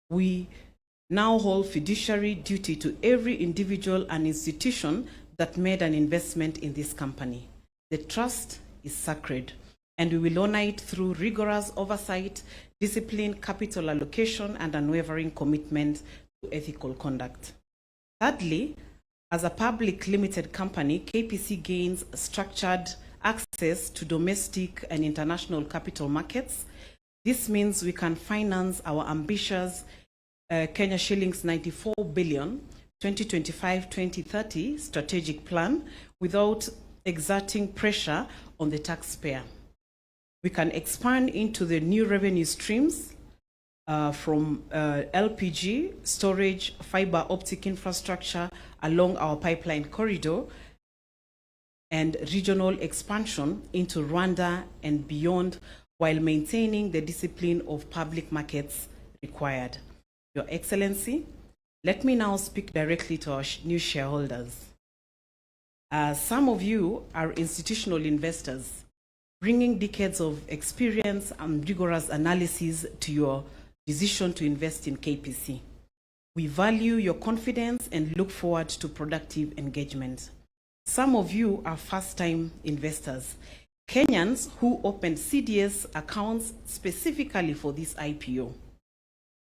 We now hold fiduciary duty to every individual and institution that made an investment in this company. The trust is sacred, and we will honor it through rigorous oversight, disciplined capital allocation, and unwavering commitment to ethical conduct. Thirdly, as a public limited company, KPC gains structured access to domestic and international capital markets. This means we can finance our ambitious Kenya shillings 94 billion 2025-2030 strategic plan without exerting pressure on the taxpayer. We can expand into the new revenue streams from LPG, storage, fiber optic infrastructure along our pipeline corridor, and regional expansion into Rwanda and beyond, while maintaining the discipline of public markets required. Your Excellency, let me now speak directly to our new shareholders. Some of you are institutional investors, bringing decades of experience and rigorous analysis to your decision to invest in KPC. We value your confidence and look forward to productive engagement. Some of you are first-time investors, Kenyans who opened CDS accounts specifically for this IPO,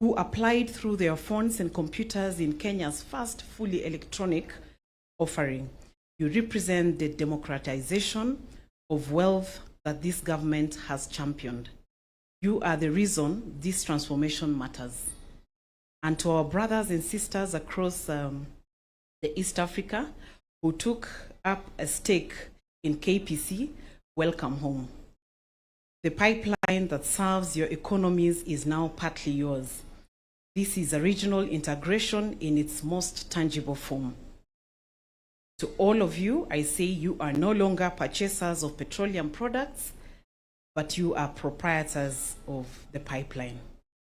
who applied through their phones and computers in Kenya's first fully electronic offering. You represent the democratization of wealth that this government has championed. You are the reason this transformation matters. And to our brothers and sisters across the East Africa who took up a stake in KPC, welcome home. The pipeline that serves your economies is now partly yours. This is a regional integration in its most tangible form. To all of you, I say you are no longer purchasers of petroleum products, but you are proprietors of the pipeline.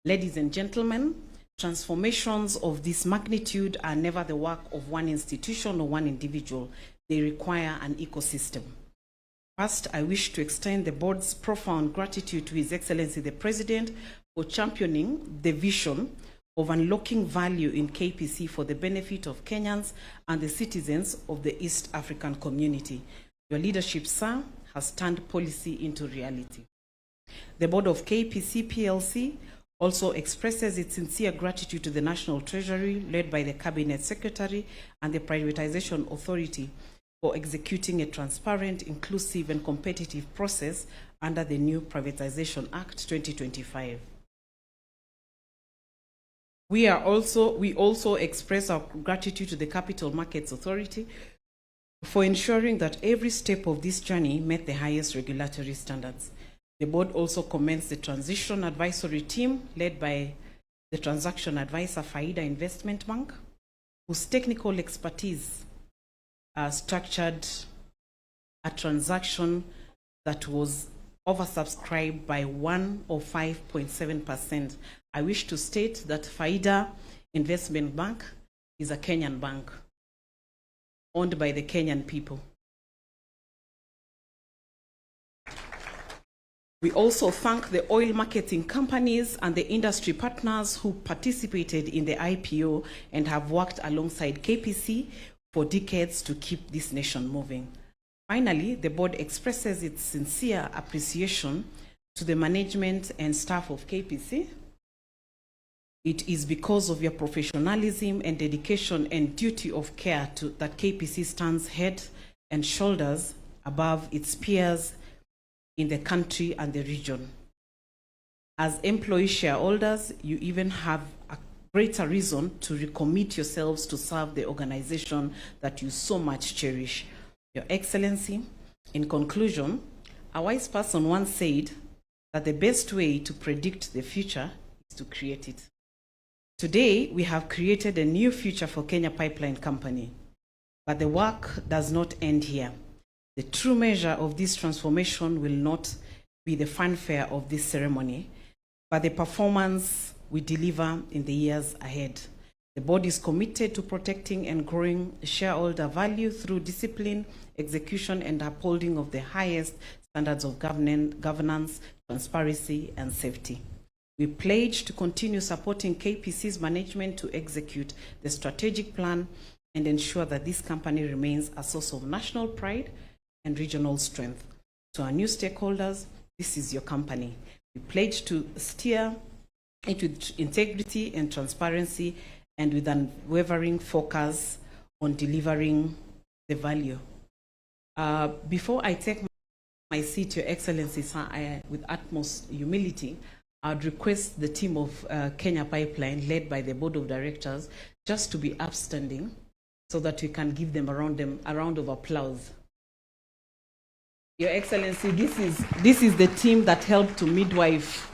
Ladies and gentlemen, transformations of this magnitude are never the work of one institution or one individual. They require an ecosystem. First, I wish to extend the board's profound gratitude to His Excellency the President for championing the vision of unlocking value in KPC for the benefit of Kenyans and the citizens of the East African community. Your leadership, sir, has turned policy into reality. The board of KPC PLC also expresses its sincere gratitude to the National Treasury, led by the Cabinet Secretary, and the Privatization Authority for executing a transparent, inclusive, and competitive process under the new Privatization Act 2025. We also express our gratitude to the Capital Markets Authority for ensuring that every step of this journey met the highest regulatory standards. The board also commends the Transition Advisory Team led by the Transaction Advisor Faida Investment Bank, whose technical expertise structured a transaction that was oversubscribed by 105.7%. I wish to state that Faida Investment Bank is a Kenyan bank owned by the Kenyan people. We also thank the oil marketing companies and the industry partners who participated in the IPO and have worked alongside KPC for decades to keep this nation moving. Finally, the board expresses its sincere appreciation to the management and staff of KPC. It is because of your professionalism and dedication and duty of care that KPC stands head and shoulders above its peers in the country and the region. As employee shareholders, you even have a greater reason to recommit yourselves to serve the organization that you so much cherish. Your Excellency, in conclusion, a wise person once said that the best way to predict the future is to create it. Today, we have created a new future for Kenya Pipeline Company, but the work does not end here. The true measure of this transformation will not be the fanfare of this ceremony, but the performance we deliver in the years ahead. The board is committed to protecting and growing shareholder value through discipline, execution, and upholding of the highest standards of governance, transparency, and safety. We pledge to continue supporting KPC's management to execute the strategic plan and ensure that this company remains a source of national pride and regional strength. To our new stakeholders, this is your company. We pledge to steer it with integrity and transparency and with unwavering focus on delivering the value. Before I take my seat, Your Excellency, sir, with utmost humility, I'd request the team of Kenya Pipeline, led by the Board of Directors, just to be upstanding so that we can give them a round of applause. Your Excellency, this is the team that helped to midwife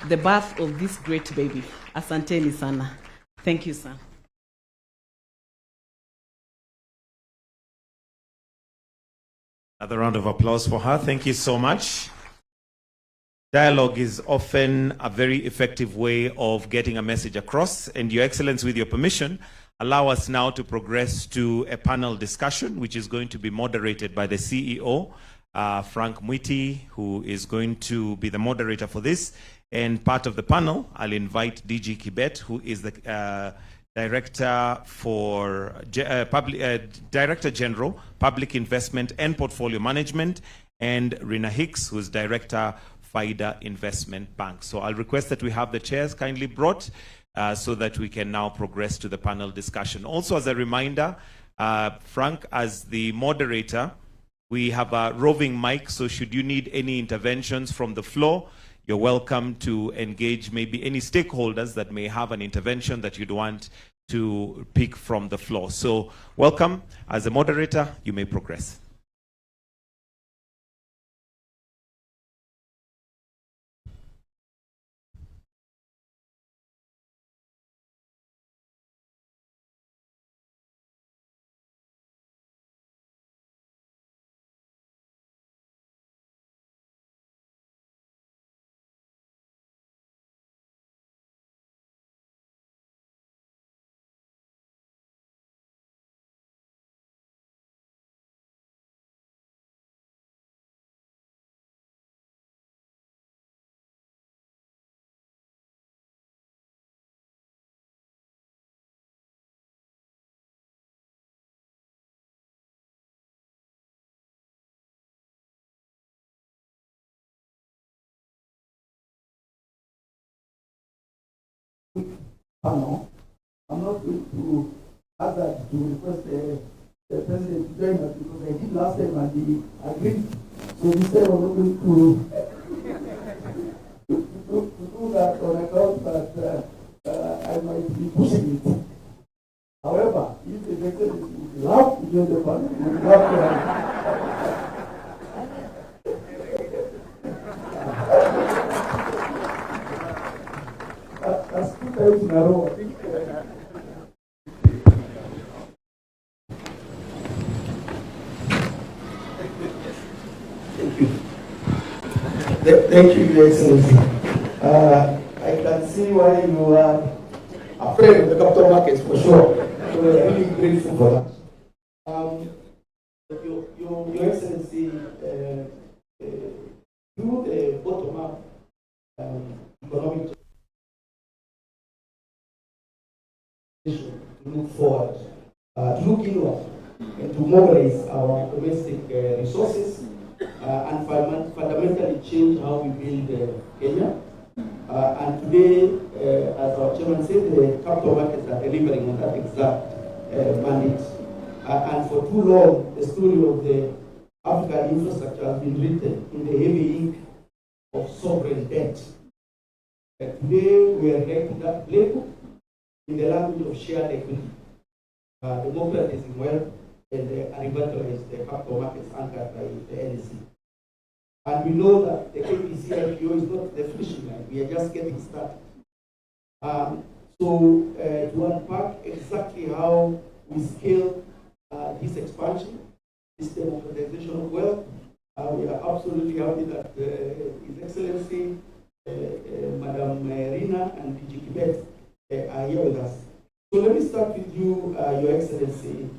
the birth of this great baby. Asanteni sana. Thank you, sir. Another round of applause for her. Thank you so much. Dialogue is often a very effective way of getting a message across. And Your Excellency, with your permission, allow us now to progress to a panel discussion, which is going to be moderated by the CEO, Frank Mwiti, who is going to be the moderator for this. And part of the panel, I'll invite DG Kibet, who is the Director General, Public Investment and Portfolio Management, and Rina Hicks, who is Director, FIDA Investment Bank. So I'll request that we have the chairs kindly brought so that we can now progress to the panel discussion. Also, as a reminder, Frank, as the moderator, we have a roving mic, so should you need any interventions from the floor, you're welcome to engage maybe any stakeholders that may have an intervention that you'd want to pick from the floor. So welcome. As a moderator, you may progress. Panel. I'm not going to ask that to request the President to join us because I did last time and he agreed. So this time I'm not going to do that on account that I might be pushing it. However, if the President would love to join the panel, we would love to have that's 2 times in a row, I think. Thank you. Thank you, Your Excellency. I can see why you are afraid of the capital markets for sure. So we are really grateful for that. Your Excellency, through the bottom-up economic to look forward, to look inward, and to mobilize our domestic resources and fundamentally change how we build Kenya. And today, as our chairman said, the capital markets are delivering on that exact mandate. And for too long, the story of the African infrastructure has been written in the heavy ink of sovereign debt. Today, we are writing that playbook in the language of shared equity, democratizing wealth, and revitalize the capital markets anchored by the NEC. And we know that the KPC IPO is not the finishing line. We are just getting started. So to unpack exactly how we scale this expansion, this democratization of wealth, we are absolutely happy that His Excellency, Madam Rina and DG Kibet are here with us. So let me start with you, Your Excellency.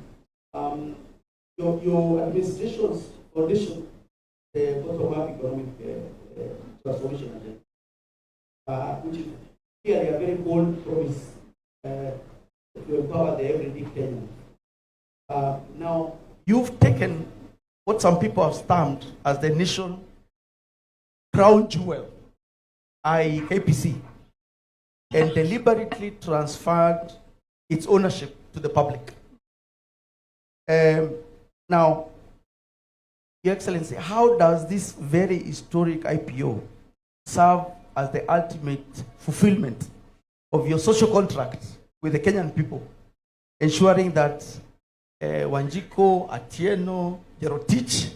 Your administration's foundation, the bottom-up economic transformation agenda. which is clearly a very bold promise to empower the everyday Kenyan. Now, you've taken what some people have stamped as the nation crown jewel, i.e. KPC, and deliberately transferred its ownership to the public. Now, Your Excellency, how does this very historic IPO serve as the ultimate fulfillment of your social contract with the Kenyan people, ensuring that Wanjiko, Atieno, Jerotich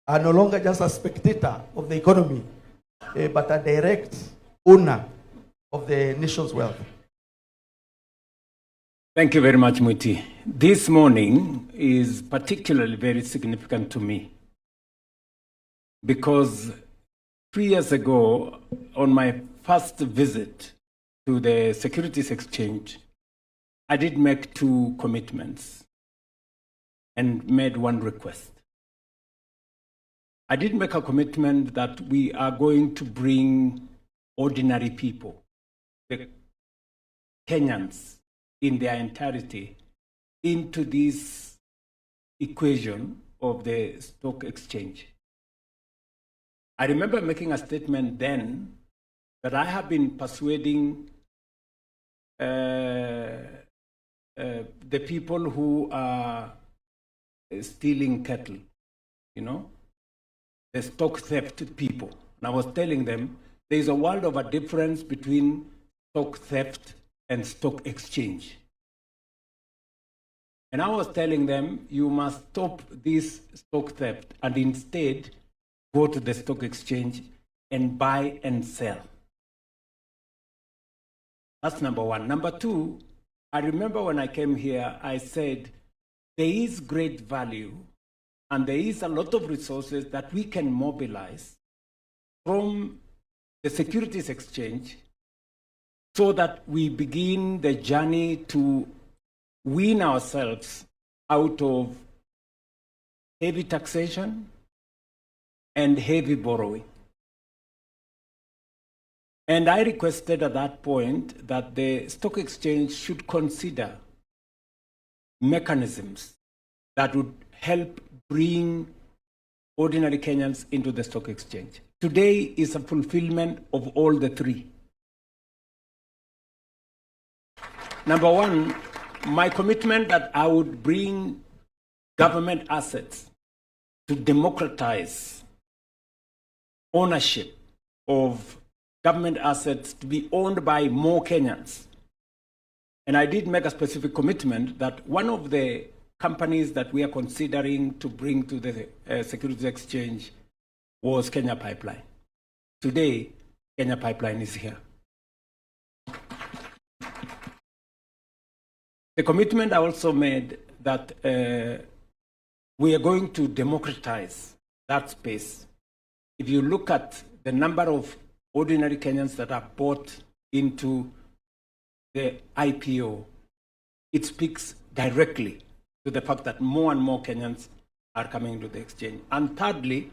are no longer just a spectator of the economy, but a direct owner of the nation's wealth? Thank you very much, Muti. This morning is particularly very significant to me because 3 years ago, on my first visit to the Securities Exchange, I did make 2 commitments and made 1 request. I did make a commitment that we are going to bring ordinary people, the Kenyans in their entirety, into this equation of the stock exchange. I remember making a statement then that I have been persuading the people who are stealing cattle, the stock theft people. And I was telling them there is a world of a difference between stock theft and stock exchange. And I was telling them, you must stop this stock theft and instead go to the stock exchange and buy and sell. That's number 1. Number 2, I remember when I came here, I said, there is great value and there is a lot of resources that we can mobilize from the Securities Exchange so that we begin the journey to wean ourselves out of heavy taxation and heavy borrowing. And I requested at that point that the stock exchange should consider mechanisms that would help bring ordinary Kenyans into the stock exchange. Today is a fulfillment of all the 3. Number 1, my commitment that I would bring government assets to democratize ownership of government assets to be owned by more Kenyans. And I did make a specific commitment that one of the companies that we are considering to bring to the Securities Exchange was Kenya Pipeline. Today, Kenya Pipeline is here. The commitment I also made that we are going to democratize that space. If you look at the number of ordinary Kenyans that are bought into the IPO, it speaks directly to the fact that more and more Kenyans are coming to the exchange. And thirdly,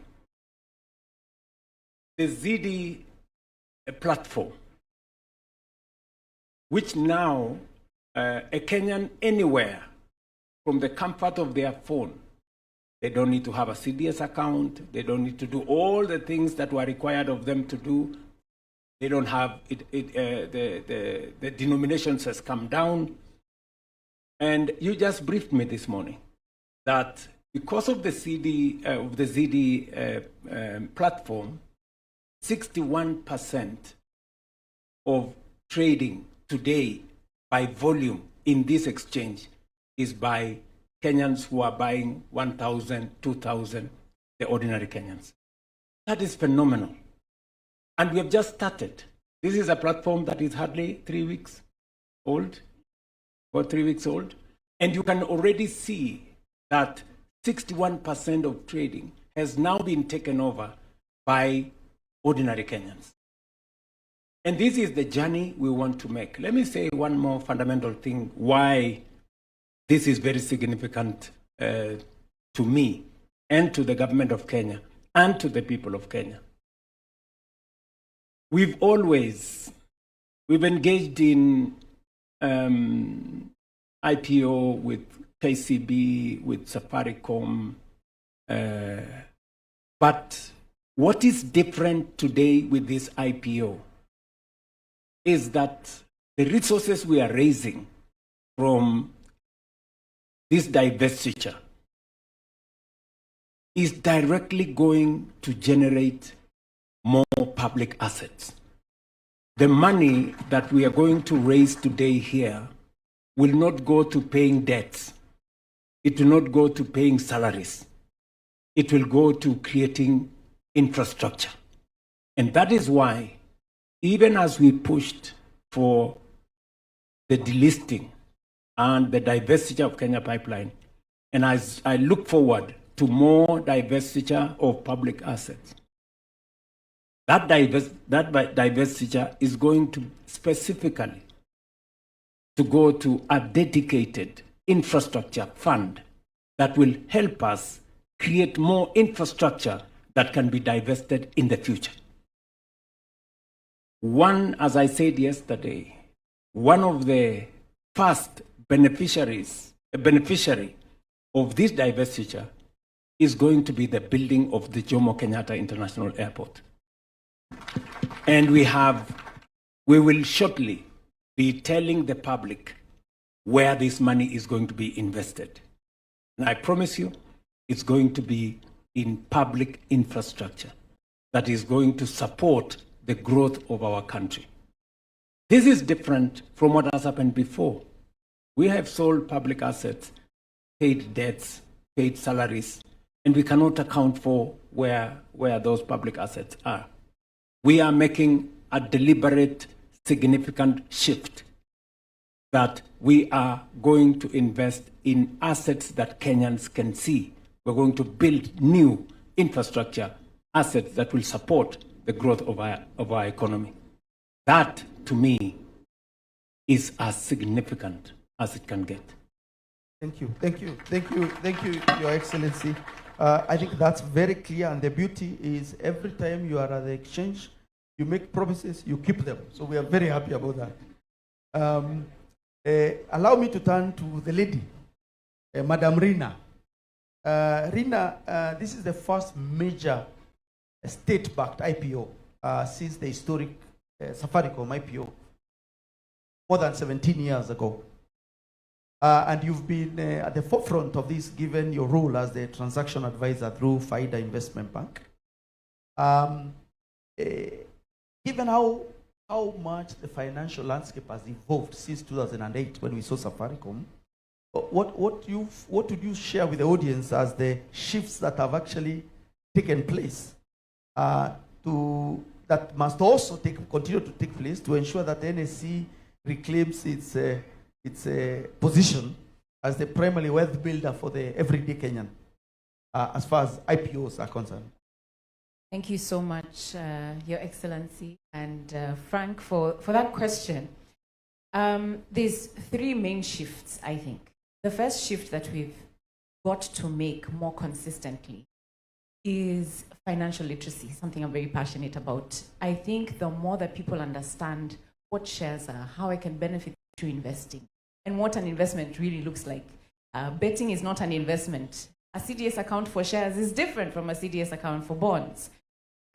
the ZD platform, which now a Kenyan anywhere from the comfort of their phone, they don't need to have a CDS account, they don't need to do all the things that were required of them to do. They don't have the denominations has come down. And you just briefed me this morning that because of the ZD platform, 61% of trading today by volume in this exchange is by Kenyans who are buying 1,000, 2,000, the ordinary Kenyans. That is phenomenal. And we have just started. This is a platform that is hardly 3 weeks old, or 3 weeks old. And you can already see that 61% of trading has now been taken over by ordinary Kenyans. And this is the journey we want to make. Let me say one more fundamental thing why this is very significant to me and to the government of Kenya and to the people of Kenya. we've engaged in IPO with KCB, with Safaricom, but what is different today with this IPO is that the resources we are raising from this divestiture is directly going to generate more public assets. The money that we are going to raise today here will not go to paying debts. It will not go to paying salaries. It will go to creating infrastructure. And that is why, even as we pushed for the delisting and the divestiture of Kenya Pipeline, and as I look forward to more divestiture of public assets, that divestiture is going to specifically to go to a dedicated infrastructure fund that will help us create more infrastructure that can be divested in the future. One, as I said yesterday, one of the first beneficiary of this divestiture is going to be the building of the Jomo Kenyatta International Airport. And we will shortly be telling the public where this money is going to be invested. And I promise you, it's going to be in public infrastructure that is going to support the growth of our country. This is different from what has happened before. We have sold public assets, paid debts, paid salaries, and we cannot account for where those public assets are. We are making a deliberate, significant shift that we are going to invest in assets that Kenyans can see. We're going to build new infrastructure assets that will support the growth of our economy. That, to me, is as significant as it can get. Thank you, Your Excellency. I think that's very clear, and the beauty is every time you are at the exchange, you make promises, you keep them. So we are very happy about that. Allow me to turn to the lady, Madam Rina. Rina, this is the first major state-backed IPO since the historic Safaricom IPO more than 17 years ago. And you've been at the forefront of this given your role as the transaction advisor through FIDA Investment Bank. Given how much the financial landscape has evolved since 2008 when we saw Safaricom, what would you share with the audience as the shifts that have actually taken place that must also continue to take place to ensure that NSC reclaims its position as the primary wealth builder for the everyday Kenyan, as far as IPOs are concerned? Thank you so much, Your Excellency, and Frank, for that question. There's three main shifts, I think. The first shift that we've got to make more consistently is financial literacy, something I'm very passionate about. I think the more that people understand what shares are, how I can benefit through investing, and what an investment really looks like. Betting is not an investment. A CDS account for shares is different from a CDS account for bonds.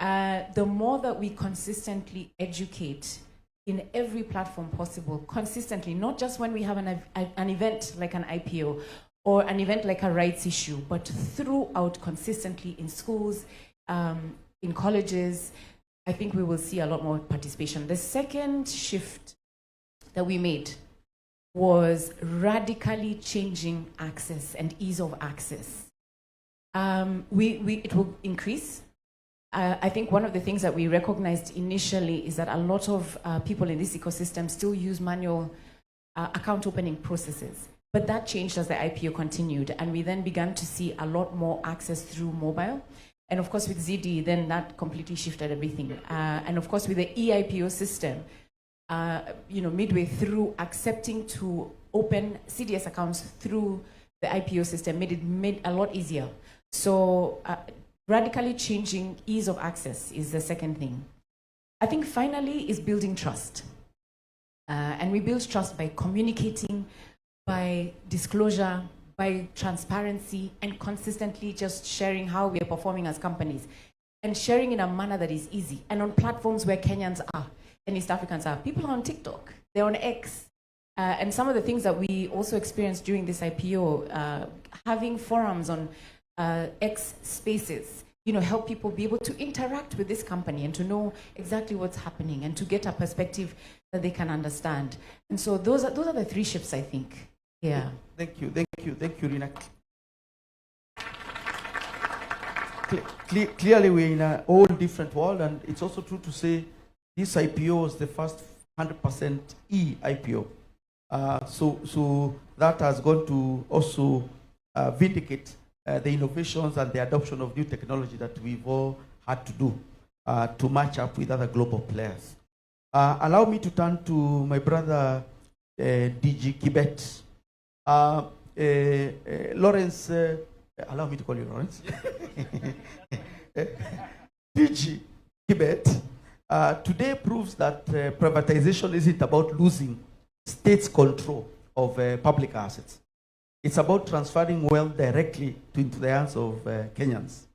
The more that we consistently educate in every platform possible, consistently, not just when we have an event like an IPO or an event like a rights issue, but throughout consistently in schools, in colleges, I think we will see a lot more participation. The second shift that we made was radically changing access and ease of access. It will increase. I think one of the things that we recognized initially is that a lot of people in this ecosystem still use manual account opening processes. But that changed as the IPO continued, and we then began to see a lot more access through mobile. And of course, with ZD, then that completely shifted everything. And of course, with the eIPO system, midway through, accepting to open CDS accounts through the IPO system made a lot easier. So radically changing ease of access is the second thing. I think finally is building trust. And we build trust by communicating, by disclosure, by transparency, and consistently just sharing how we are performing as companies. And sharing in a manner that is easy. And on platforms where Kenyans are and East Africans are. People are on TikTok, they're on X. And some of the things that we also experienced during this IPO, having forums on X spaces, help people be able to interact with this company and to know exactly what's happening and to get a perspective that they can understand. And so those are the three shifts, I think. Yeah. Thank you, Rina. Clearly, we're in a whole different world, and it's also true to say this IPO was the first 100% e-IPO. So that has gone to also vindicate the innovations and the adoption of new technology that we've all had to do to match up with other global players. Allow me to turn to my brother, DG Kibet. Lawrence, allow me to call you Lawrence. DG Kibet today proves that privatization isn't about losing state's control of public assets. It's about transferring wealth directly into the hands of Kenyans.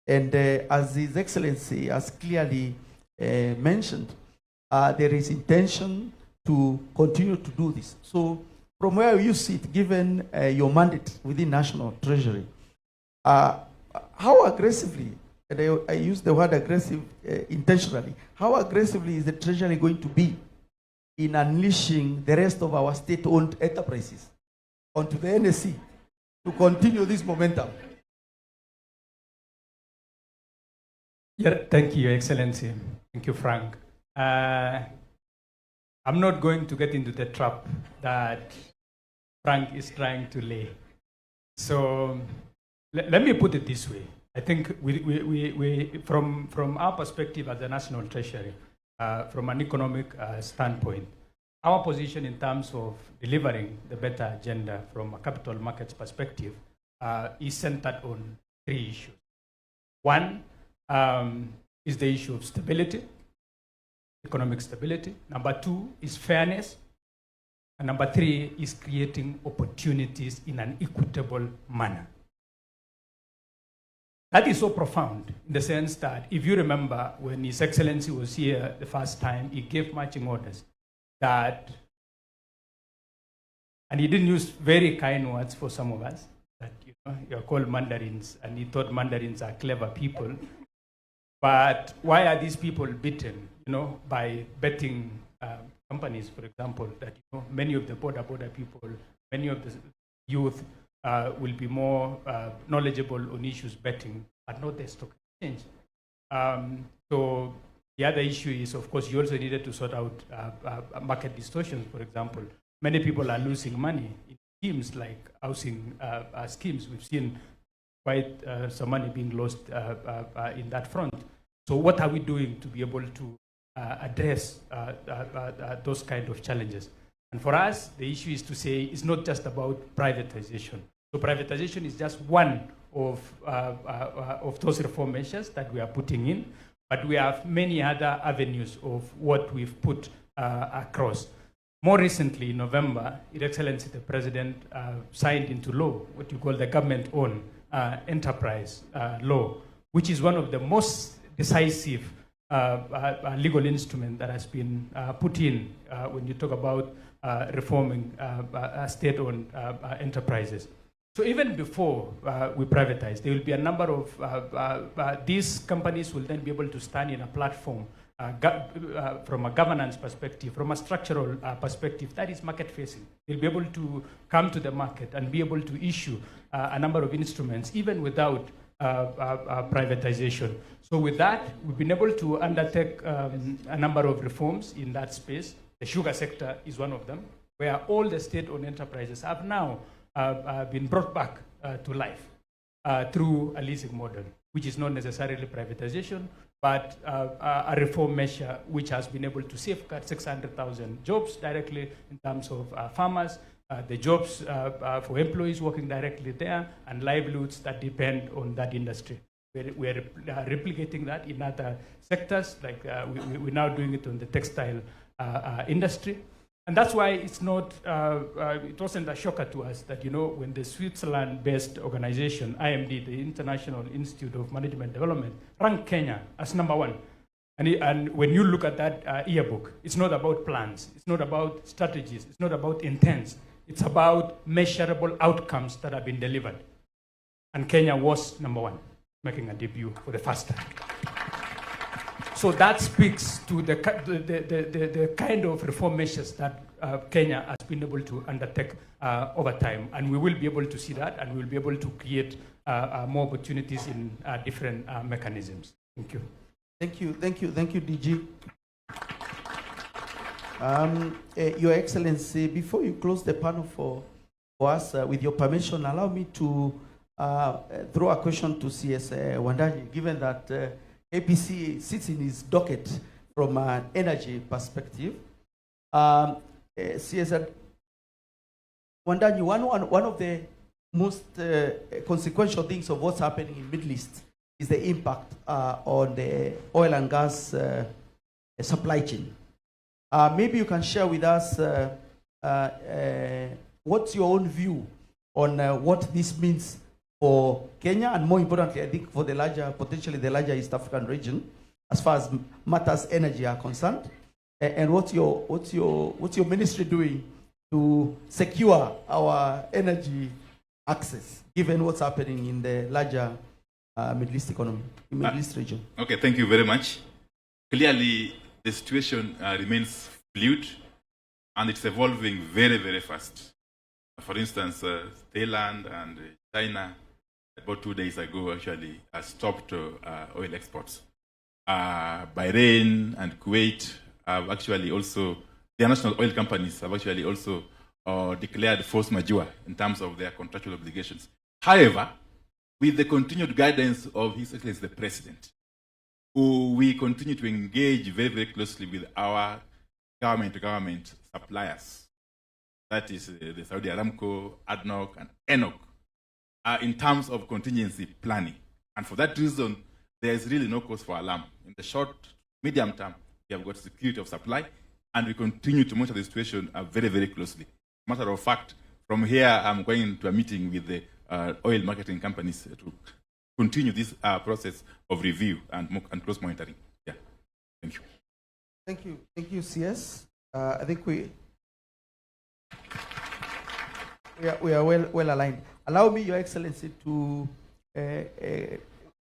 And as His Excellency has clearly mentioned, there is intention to continue to do this. So from where you sit, given your mandate within National Treasury, how aggressively, and I use the word aggressive intentionally, how aggressively is the Treasury going to be in unleashing the rest of our state-owned enterprises onto the NSC to continue this momentum? Yeah, thank you, Your Excellency. Thank you, Frank. I'm not going to get into the trap that Frank is trying to lay. So let me put it this way. I think we from our perspective as the National Treasury, from an economic standpoint, our position in terms of delivering the better agenda from a capital markets perspective is centered on three issues. One is the issue of stability, economic stability. Number two is fairness. And number three is creating opportunities in an equitable manner. That is so profound in the sense that if you remember when His Excellency was here the first time, he gave marching orders that, and he didn't use very kind words for some of us, that you're called Mandarins, and he thought Mandarins are clever people. But why are these people beaten, by betting companies, for example, that many of the border people, many of the youth will be more knowledgeable on issues betting, but not the stock exchange. So the other issue is, of course, you also needed to sort out market distortions, for example. Many people are losing money in schemes like housing schemes. We've seen quite some money being lost in that front. So what are we doing to be able to address those kind of challenges? And for us, the issue is to say it's not just about privatization. So privatization is just one of those reform measures that we are putting in, but we have many other avenues of what we've put across. More recently, in November, His Excellency the President signed into law what you call the government-owned enterprise law, which is one of the most decisive legal instrument that has been put in when you talk about reforming state-owned enterprises. So even before we privatize, there will be a number of these companies will then be able to stand in a platform from a governance perspective, from a structural perspective that is market-facing. They'll be able to come to the market and be able to issue a number of instruments even without privatization. So with that, we've been able to undertake a number of reforms in that space. The sugar sector is one of them, where all the state-owned enterprises have now been brought back to life through a leasing model, which is not necessarily privatization, but a reform measure which has been able to safeguard 600,000 jobs directly in terms of farmers, the jobs for employees working directly there, and livelihoods that depend on that industry. we're replicating that in other sectors, like we're now doing it on the textile industry. And that's why it's not, it wasn't a shocker to us that, when the Switzerland-based organization, IMD, the International Institute of Management Development, ranked Kenya as #1. And when you look at that yearbook, it's not about plans, it's not about strategies, it's not about intents, it's about measurable outcomes that have been delivered. And Kenya was #1, making a debut for the first time. So that speaks to the kind of reform measures that Kenya has been able to undertake over time. And we will be able to see that, and we will be able to create more opportunities in different mechanisms. Thank you. Thank you, DG. Your Excellency, before you close the panel for us, with your permission, allow me to throw a question to CS Wandanyi, given that APC sits in his docket from an energy perspective. CS Wandanyi, one of the most consequential things of what's happening in the Middle East is the impact on the oil and gas supply chain. Maybe you can share with us what's your own view on what this means for Kenya, and more importantly, I think for the potentially the larger East African region, as far as matters energy are concerned, and what's your ministry doing to secure our energy access, given what's happening in the larger Middle East economy, Middle East region? Okay, thank you very much. Clearly, the situation remains fluid, and it's evolving very, very fast. For instance, Thailand and China, about 2 days ago, actually stopped oil exports. Bahrain and Kuwait have actually also, their national oil companies have actually also declared force majeure in terms of their contractual obligations. However, with the continued guidance of His Excellency the President, who we continue to engage very, very closely with our government-to-government suppliers, that is the Saudi Aramco, ADNOC, and ENOC, in terms of contingency planning. And for that reason, there is really no cause for alarm. In the short, medium term, we have got security of supply, and we continue to monitor the situation very, very closely. Matter of fact, from here, I'm going to a meeting with the oil marketing companies to continue this process of review and close monitoring. Yeah, thank you. Thank you, CS. I think we are well aligned. Allow me, Your Excellency, to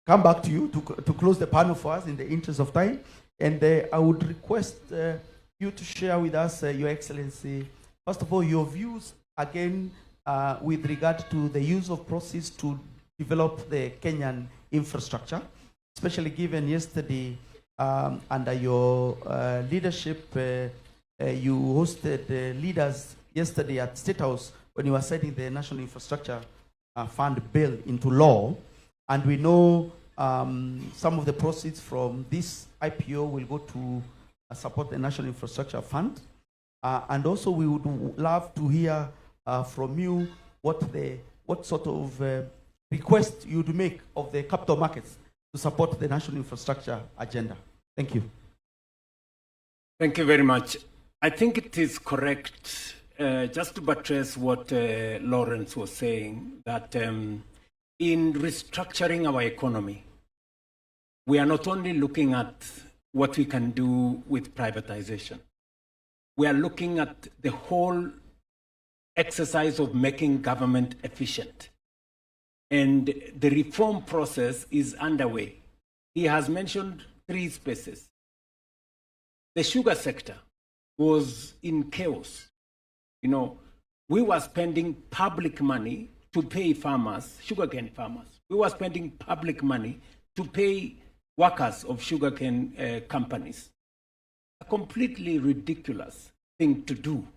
come back to you to close the panel for us in the interest of time. And I would request you to share with us, Your Excellency, first of all, your views again with regard to the use of proceeds to develop the Kenyan infrastructure, especially given yesterday under your leadership, you hosted leaders yesterday at State House when you were setting the National Infrastructure Fund bill into law. And we know some of the proceeds from this IPO will go to support the National Infrastructure Fund. And also we would love to hear from you what sort of request you would make of the capital markets to support the national infrastructure agenda. Thank you. Thank you very much. I think it is correct, just to buttress what Lawrence was saying, that in restructuring our economy, we are not only looking at what we can do with privatization. We are looking at the whole exercise of making government efficient. And the reform process is underway. He has mentioned 3 spaces. The sugar sector was in chaos. You know, we were spending public money to pay farmers, sugarcane farmers. We were spending public money to pay workers of sugarcane companies. A completely ridiculous thing to do.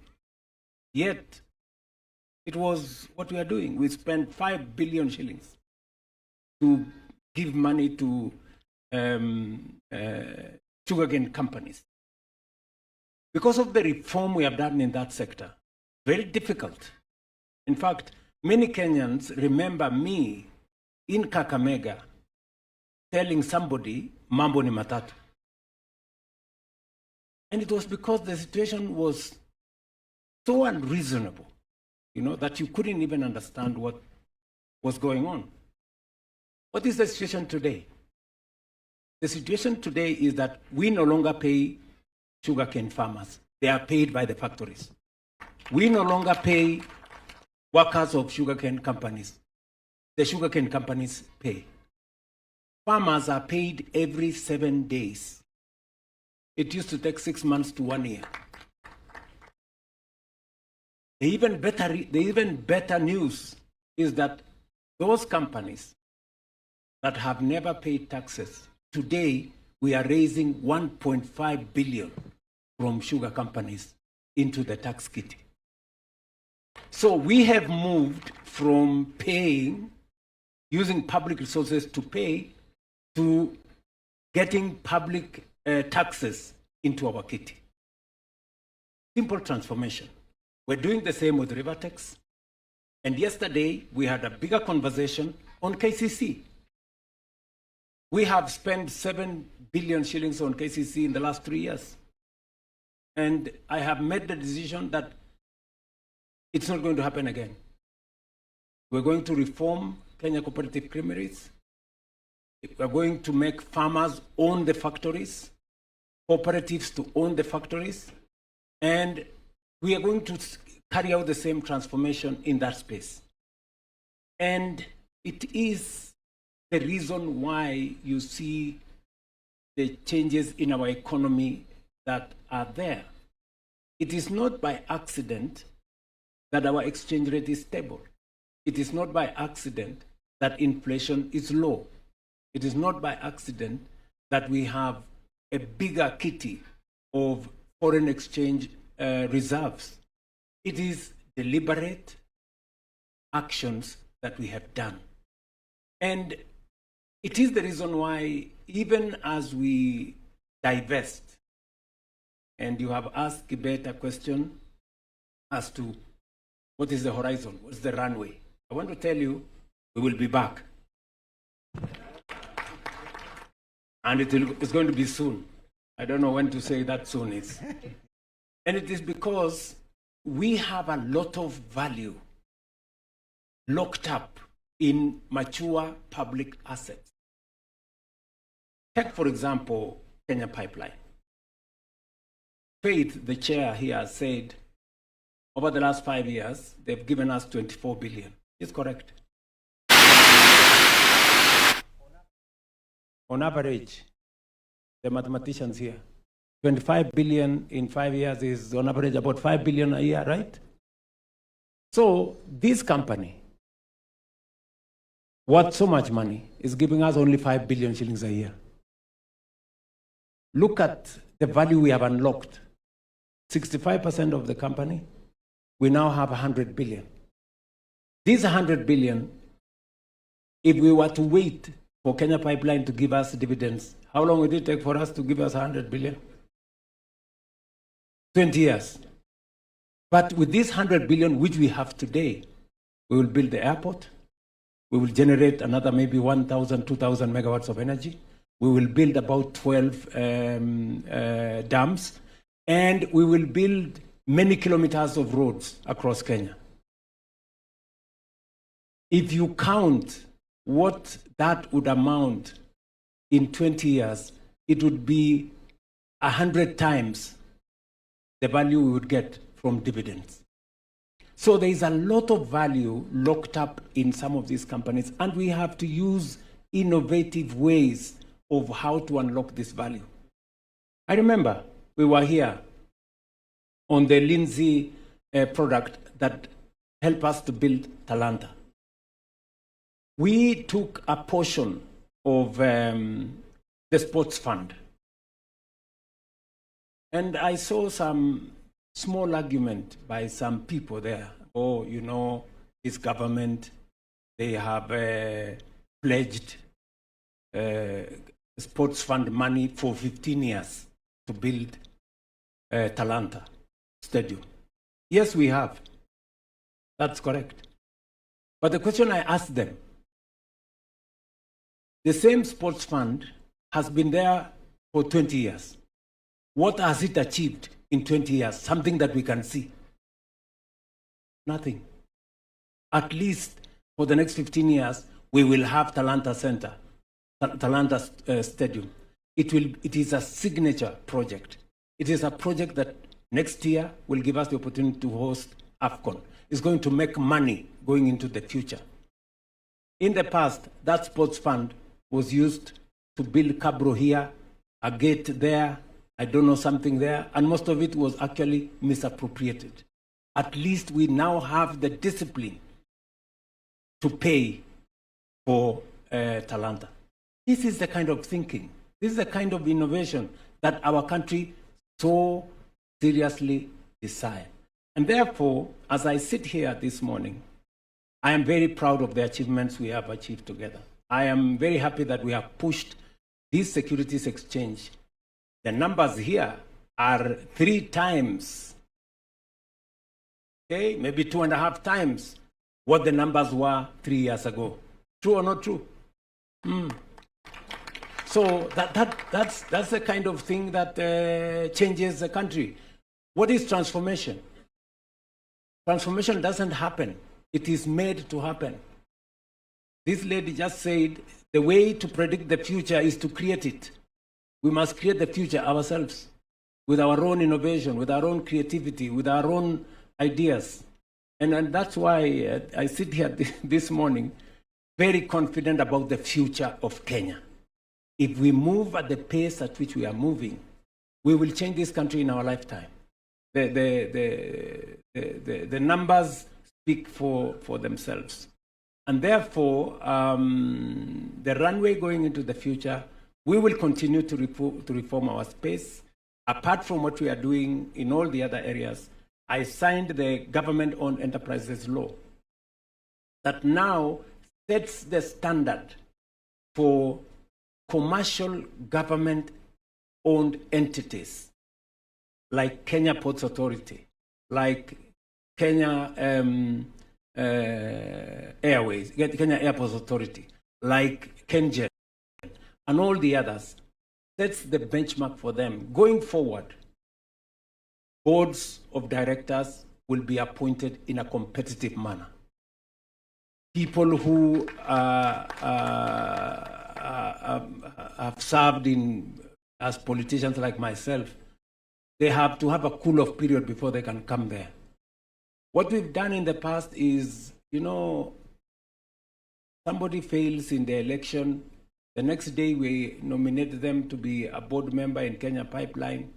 Yet, it was what we are doing. We spent 5 billion shillings to give money to sugarcane companies. Because of the reform we have done in that sector, very difficult. In fact, many Kenyans remember me in Kakamega telling somebody, mambo ni matatu. And it was because the situation was so unreasonable, that you couldn't even understand what was going on. What is the situation today? The situation today is that we no longer pay sugarcane farmers. They are paid by the factories. We no longer pay workers of sugarcane companies. The sugarcane companies pay. Farmers are paid every 7 days. It used to take 6 months to 1 year. The even better news is that those companies that have never paid taxes, today we are raising 1.5 billion from sugar companies into the tax kitty. So we have moved from paying, using public resources to pay, to getting public taxes into our kitty. Simple transformation. We're doing the same with river tax. And yesterday, we had a bigger conversation on KCC. We have spent 7 billion shillings on KCC in the last 3 years. And I have made the decision that it's not going to happen again. We're going to reform Kenya Cooperative Creameries. We're going to make farmers own the factories, cooperatives to own the factories, and we are going to carry out the same transformation in that space. And it is the reason why you see the changes in our economy that are there. It is not by accident that our exchange rate is stable. It is not by accident that inflation is low. It is not by accident that we have a bigger kitty of foreign exchange reserves. It is deliberate actions that we have done. And it is the reason why, even as we divest, and you have asked Kibet a question as to what is the horizon, what's the runway. I want to tell you, we will be back. And it's going to be soon. I don't know when to say that soon is. And it is because we have a lot of value locked up in mature public assets. Take, for example, Kenya Pipeline. Faith, the chair here, said over the last 5 years, they've given us 24 billion. It's correct. On average, the mathematicians here, 25 billion in 5 years is on average about 5 billion a year, right? So this company, worth so much money, is giving us only 5 billion shillings a year. Look at the value we have unlocked. 65% of the company, we now have 100 billion. These 100 billion, if we were to wait for Kenya Pipeline to give us dividends, how long would it take for us to give us 100 billion? 20 years. But with this 100 billion, which we have today, we will build the airport. We will generate another maybe 1,000, 2,000 megawatts of energy. We will build about 12 dams. And we will build many kilometers of roads across Kenya. If you count what that would amount in 20 years, it would be 100 times the value we would get from dividends. So there is a lot of value locked up in some of these companies, and we have to use innovative ways of how to unlock this value. I remember we were here on the Lindsay product that helped us to build Talanta. We took a portion of the sports fund. And I saw some small argument by some people there. Oh, you know, this government, they have pledged sports fund money for 15 years to build Talanta Stadium. Yes, we have. That's correct. But the question I asked them, The same sports fund has been there for 20 years. What has it achieved in 20 years? Something that we can see. Nothing. At least for the next 15 years, we will have Talanta Center, Talanta Stadium. It is a signature project. It is a project that next year will give us the opportunity to host AFCON. It's going to make money going into the future. In the past, that sports fund was used to build Cabro here, a gate there, I don't know, something there, and most of it was actually misappropriated. At least we now have the discipline to pay for Talanta. This is the kind of thinking, this is the kind of innovation that our country so seriously desires. And therefore, as I sit here this morning, I am very proud of the achievements we have achieved together. I am very happy that we have pushed this securities exchange. The numbers here are 3 times, okay, maybe 2.5 times what the numbers were 3 years ago. True or not true? So that's the kind of thing that changes the country. What is transformation? Transformation doesn't happen. It is made to happen. This lady just said the way to predict the future is to create it. We must create the future ourselves with our own innovation, with our own creativity, with our own ideas. And that's why I sit here this morning very confident about the future of Kenya. If we move at the pace at which we are moving, we will change this country in our lifetime. The numbers speak for themselves. And therefore, the runway going into the future, we will continue to reform our space. Apart from what we are doing in all the other areas, I signed the government-owned enterprises law that now sets the standard for commercial government-owned entities like Kenya Ports Authority, like Kenya Airways, Kenya Airports Authority, like KenGen, and all the others. That's the benchmark for them. Going forward, boards of directors will be appointed in a competitive manner. People who have served as politicians like myself, they have to have a cool-off period before they can come there. What we've done in the past is, somebody fails in the election, the next day we nominate them to be a board member in Kenya Pipeline.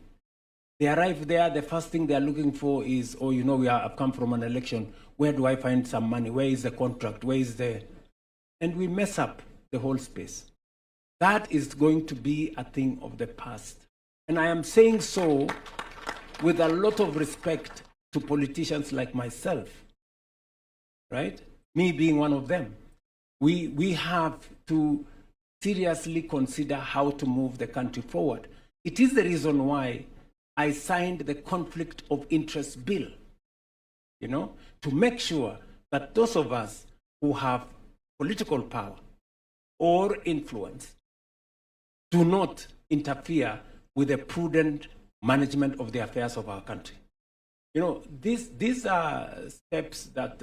They arrive there, the first thing they're looking for is, I've come from an election. Where do I find some money? Where is the contract? Where is the... And we mess up the whole space. That is going to be a thing of the past. And I am saying so with a lot of respect to politicians like myself, right? Me being one of them. We have to seriously consider how to move the country forward. It is the reason why I signed the conflict of interest bill, to make sure that those of us who have political power or influence do not interfere with the prudent management of the affairs of our country. These are steps that,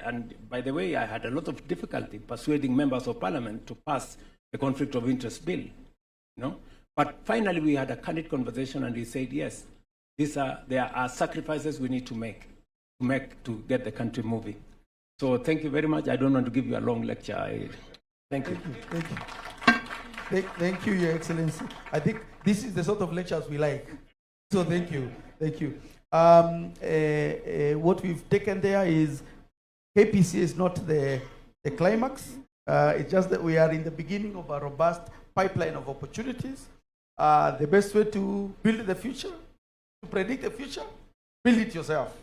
and by the way, I had a lot of difficulty persuading members of parliament to pass the conflict of interest bill, But finally, we had a candid conversation, and we said, yes, there are sacrifices we need to make to get the country moving. So thank you very much. I don't want to give you a long lecture. Thank you. Thank you, Your Excellency. I think this is the sort of lectures we like. So thank you. What we've taken there is KPC is not the climax. It's just that we are in the beginning of a robust pipeline of opportunities. The best way to build the future, to predict the future, build it yourself.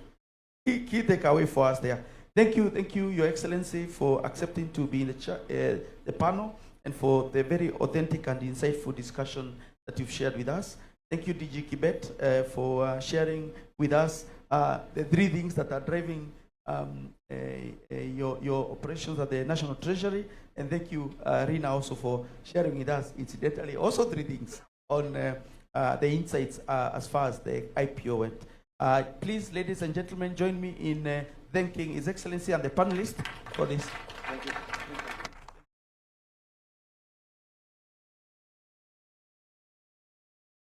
Key takeaway for us there. Thank you, Your Excellency, for accepting to be in the panel and for the very authentic and insightful discussion that you've shared with us. Thank you, DG Kibet, for sharing with us the 3 things that are driving your operations at the National Treasury. And thank you, Rina, also for sharing with us, incidentally, also 3 things on the insights as far as the IPO went. Please, ladies and gentlemen, join me in thanking His Excellency and the panelists for this. Thank you.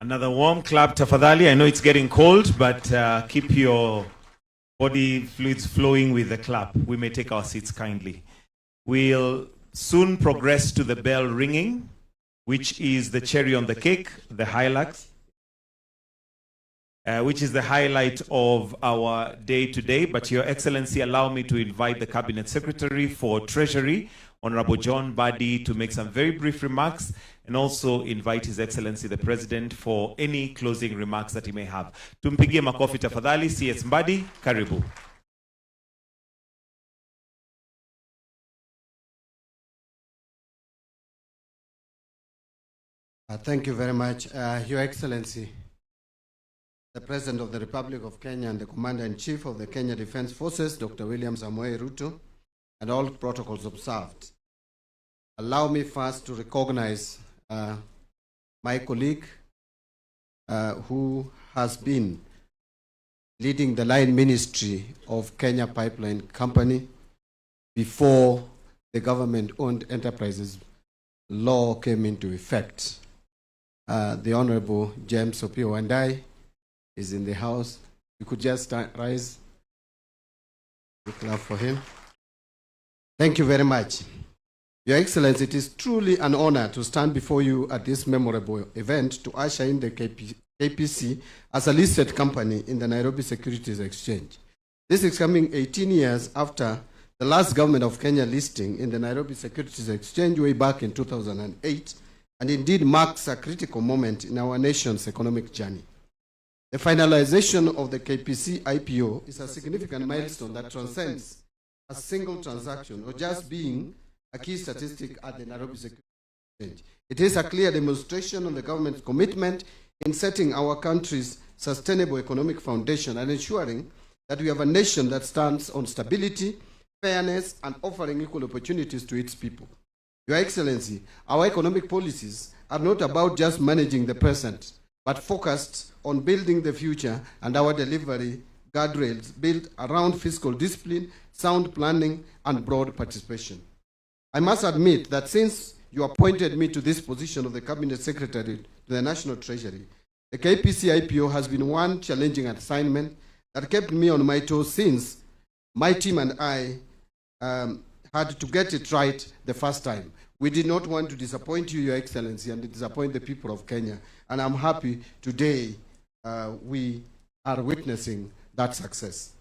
Another warm clap, tafadhali. I know it's getting cold, but keep your body fluids flowing with the clap. We may take our seats kindly. We'll soon progress to the bell ringing, which is the cherry on the cake, the highlights, which is the highlight of our day today. But Your Excellency, allow me to invite the Cabinet Secretary for Treasury, Honorable John Badi, to make some very brief remarks, and also invite His Excellency the President for any closing remarks that he may have. Tumpigie makofi tafadhali. CS Mbadi, karibu. Thank you very much, Your Excellency, the President of the Republic of Kenya and the Commander-in-Chief of the Kenya Defense Forces, Dr. William Samoei Ruto, and all protocols observed. Allow me first to recognize my colleague who has been leading the line ministry of Kenya Pipeline Company before the government-owned enterprises law came into effect. The Honorable James Opio Wandai is in the house. You could just rise. We clap for him. Thank you very much. Your Excellency, it is truly an honor to stand before you at this memorable event to usher in the KPC as a listed company in the Nairobi Securities Exchange. This is coming 18 years after the last government of Kenya listing in the Nairobi Securities Exchange way back in 2008, and indeed marks a critical moment in our nation's economic journey. The finalization of the KPC IPO is a significant milestone that transcends a single transaction or just being a key statistic at the Nairobi Securities Exchange. It is a clear demonstration of the government's commitment in setting our country's sustainable economic foundation and ensuring that we have a nation that stands on stability, fairness, and offering equal opportunities to its people. Your Excellency, our economic policies are not about just managing the present, but focused on building the future, and our delivery guardrails built around fiscal discipline, sound planning, and broad participation. I must admit that since you appointed me to this position of the Cabinet Secretary to the National Treasury, the KPC IPO has been one challenging assignment that kept me on my toes since my team and I had to get it right the first time. We did not want to disappoint you, Your Excellency, and disappoint the people of Kenya. And I'm happy today we are witnessing that success.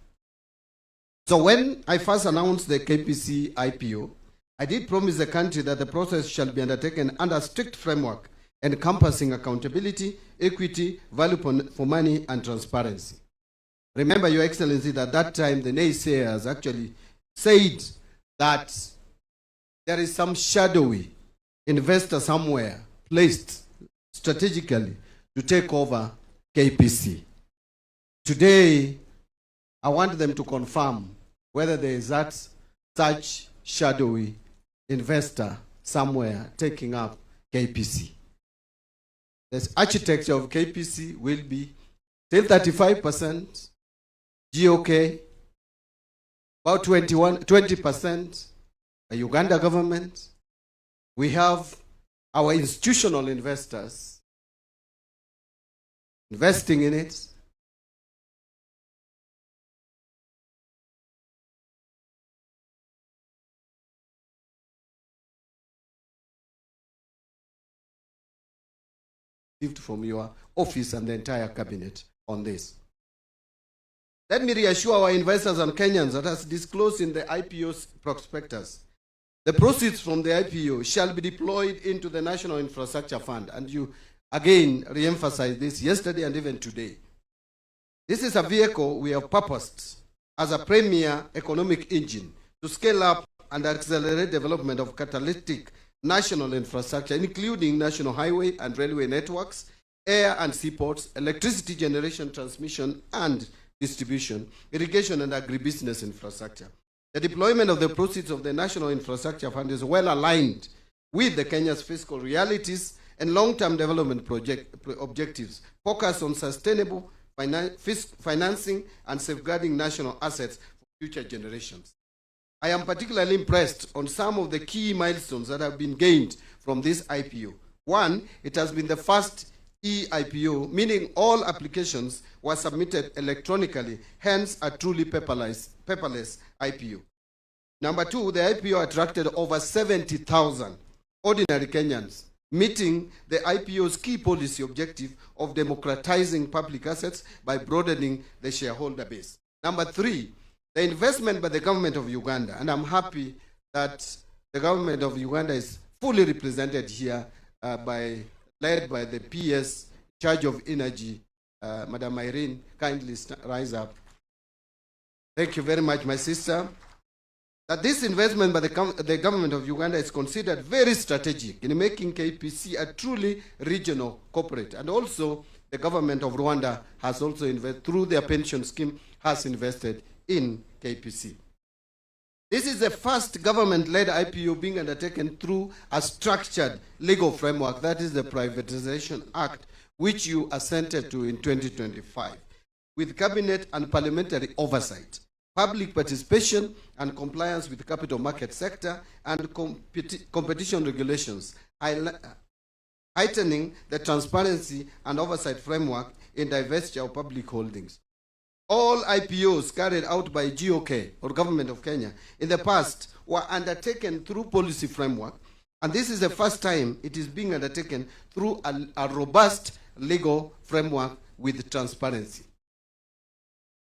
So when I first announced the KPC IPO, I did promise the country that the process shall be undertaken under a strict framework encompassing accountability, equity, value for money, and transparency. Remember, Your Excellency, that at that time the naysayers actually said that there is some shadowy investor somewhere placed strategically to take over KPC. Today, I want them to confirm whether there is such shadowy investor somewhere taking up KPC. The architecture of KPC will be still 35% GOK, about 20% the Uganda government. We have our institutional investors investing in it. From your office and the entire cabinet on this. Let me reassure our investors and Kenyans that as disclosed in the IPO prospectus, the proceeds from the IPO shall be deployed into the National Infrastructure Fund. And you again re-emphasized this yesterday and even today. This is a vehicle we have purposed as a premier economic engine to scale up and accelerate development of catalytic national infrastructure, including national highway and railway networks, air and seaports, electricity generation, transmission, and distribution, irrigation and agribusiness infrastructure. The deployment of the proceeds of the National Infrastructure Fund is well aligned with the Kenya's fiscal realities and long-term development objectives, focused on sustainable financing and safeguarding national assets for future generations. I am particularly impressed on some of the key milestones that have been gained from this IPO. One, it has been the first e-IPO, meaning all applications were submitted electronically, hence a truly paperless IPO. Number two, the IPO attracted over 70,000 ordinary Kenyans, meeting the IPO's key policy objective of democratizing public assets by broadening the shareholder base. Number three, the investment by the government of Uganda, and I'm happy that the government of Uganda is fully represented here led by the PS Charge of Energy, Madam Irene. Kindly rise up. Thank you very much, my sister. That this investment by the government of Uganda is considered very strategic in making KPC a truly regional corporate. And also, the government of Rwanda has also invested, through their pension scheme, has invested in KPC. This is the first government-led IPO being undertaken through a structured legal framework, that is the Privatization Act, which you assented to in 2025, with cabinet and parliamentary oversight, public participation and compliance with the capital market sector and competition regulations, heightening the transparency and oversight framework in divestiture of public holdings. All IPOs carried out by GOK, or Government of Kenya, in the past were undertaken through policy framework, and this is the first time it is being undertaken through a robust legal framework with transparency.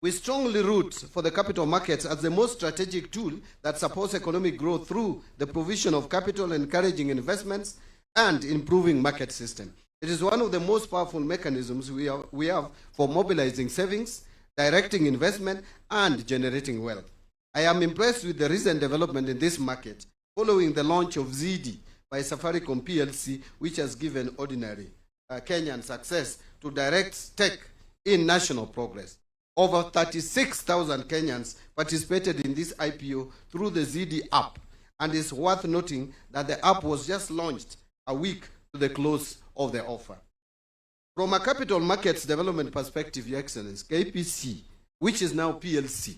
We strongly root for the capital markets as the most strategic tool that supports economic growth through the provision of capital, encouraging investments, and improving market system. It is one of the most powerful mechanisms we have for mobilizing savings, directing investment, and generating wealth. I am impressed with the recent development in this market following the launch of ZD by Safaricom PLC, which has given ordinary Kenyans access to direct tech in national progress. Over 36,000 Kenyans participated in this IPO through the ZD app, and it's worth noting that the app was just launched a week to the close of the offer. From a capital markets development perspective, Your Excellency, KPC, which is now PLC,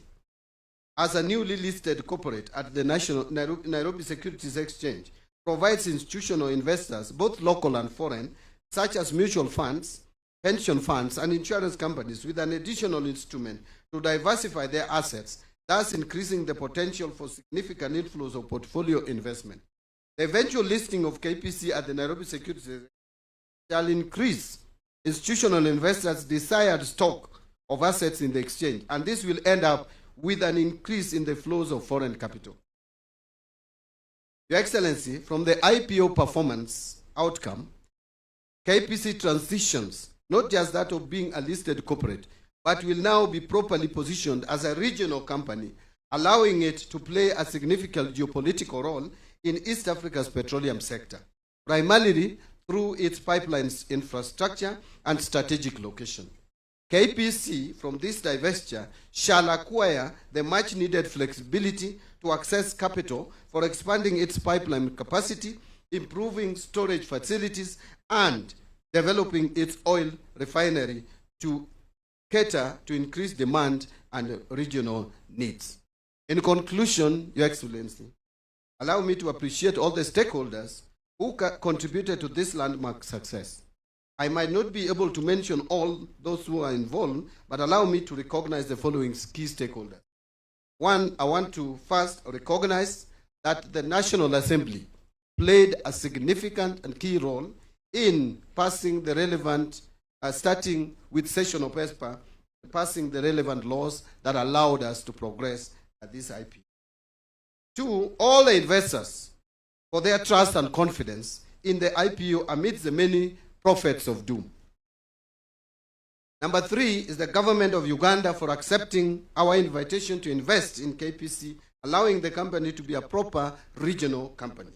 as a newly listed corporate at the Nairobi Securities Exchange, provides institutional investors, both local and foreign, such as mutual funds, pension funds, and insurance companies, with an additional instrument to diversify their assets, thus increasing the potential for significant inflows of portfolio investment. The eventual listing of KPC at the Nairobi Securities shall increase institutional investors' desired stock of assets in the exchange, and this will end up with an increase in the flows of foreign capital. Your Excellency, from the IPO performance outcome, KPC transitions not just that of being a listed corporate, but will now be properly positioned as a regional company, allowing it to play a significant geopolitical role in East Africa's petroleum sector, primarily through its pipelines infrastructure and strategic location. KPC, from this divestiture, shall acquire the much-needed flexibility to access capital for expanding its pipeline capacity, improving storage facilities, and developing its oil refinery to cater to increased demand and regional needs. In conclusion, Your Excellency, allow me to appreciate all the stakeholders who contributed to this landmark success. I might not be able to mention all those who are involved, but allow me to recognize the following key stakeholders. One, I want to first recognize that the National Assembly played a significant and key role in passing the relevant, starting with session of ESPA, passing the relevant laws that allowed us to progress at this IPO. Two, all the investors for their trust and confidence in the IPO amidst the many prophets of doom. Number three is the government of Uganda for accepting our invitation to invest in KPC, allowing the company to be a proper regional company.